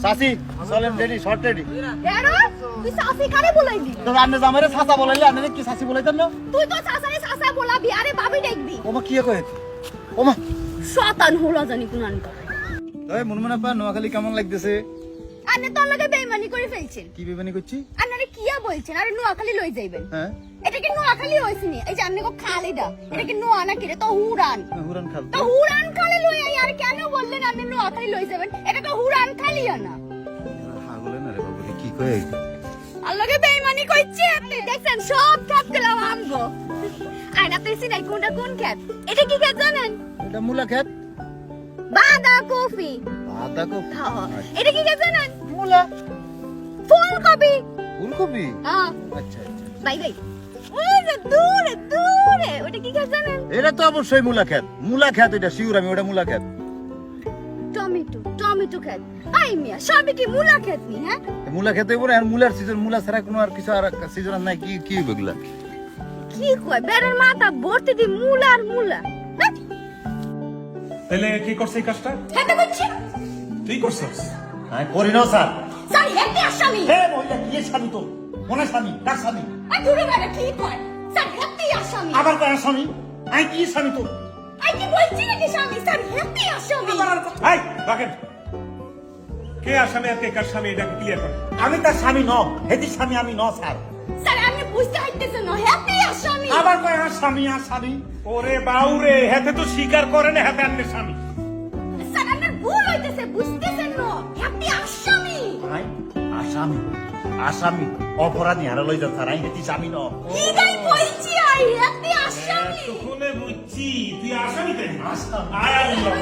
সাসি চলেন ready short ready এরা তুই সাসি কারে বলাইলি? তো রান্না জামাইরে সাসা বলাইলে আপনি কি সাসি বলাইতেন না? তুই তো সাসারে সাসা বলাবি, আরে ভাবি দেখবি। ওমা কি কয় ওমা শয়তান হলো জানি কোন আনকা। এই মনমনা পা নোয়াখালী কেমন লাগতেছে? আনে তোর লগে বেইমানি করে ফেলছেন। কি বেমানি করছি? আনারে কিয়া বলছেন? আরে নোয়াখালী লই যাইবেন। হ্যাঁ এটা কি নোয়াখালী হইছিনি? এই যে আমনে কো খালিদা, এটা কি নোয়া না কি রে? তো হুরান। হুরান খাল তো হুরান খালি লই আই, আর কেন বললেন আপনি নোয়াখালী লই যাবেন? এটা তো হুরান খালি না। হাগলে না রে বাবু কি কয়? আল্লাহকে বেইমানি কইছে আপনি দেখছেন সব খাপ গেলাম আমগো। আয়না পেছি নাই কোনটা কোন খেত? এটা কি খেত জানেন? এটা মূলা খেত। বাঁধা কফি। আদা কো এটা কি খেত জানেন? মূলা ফুলকপি। ফুলকপি। হ্যাঁ আচ্ছা আচ্ছা বাই বাই। ওই যে দূরে দূরে ওটা কি খেত জানেন? এটা তো অবশ্যই মূলা খেত। মূলা খেত এটা শিওর আমি ওটা মূলা খেত। টমেটো টমেটো খেত। আই মিয়া সবই কি মূলা খেত নি? হ্যাঁ মূলা খেতে পরে আর মূলার সিজন মূলা ছাড়া কোনো আর কিছু আর সিজন নাই কি কি বগলা কি কয় বেড়ার মাথা ভর্তি দি মূলা আর মূলা। তাহলে কি করছে এই কাজটা? খেতে বলছি তুই করছিস? আমি করি না স্যার। স্যার হেতে আসামি। হে মহিলা কি স্বামী তো কোন স্বামী কার স্বামী আই দূরে বেড়া কি কয়? স্যার হেতে আসামি। আবার কার স্বামী আমি কি স্বামী তো আই কি বলছি নাকি স্বামী? স্যার হেতে আসামি। এই রাখেন, কে আসামি আর কে কার স্বামী এটা ক্লিয়ার কর। আমি তার স্বামী ন হেতি স্বামী আমি ন স্যার। স্যার আপনি বুঝতে হাইতেছেন না হেতে আসামি। আবার কয় আর স্বামী আর স্বামী ওরে বাউরে, হেতে তো স্বীকার করে না হেতে আনলে স্বামী। স্যার আপনার ভুল হইতেছে বুঝতেছেন না হেতে আসামি। আই আসামি আসামি অপরাধী হারা লই যান স্যার আমি হেতি স্বামী ন কি গাই কইছি আই হেতে আসামি। এতক্ষণে বুঝছি তুই আসামি তাই। আসামি। আয় আল্লাহ।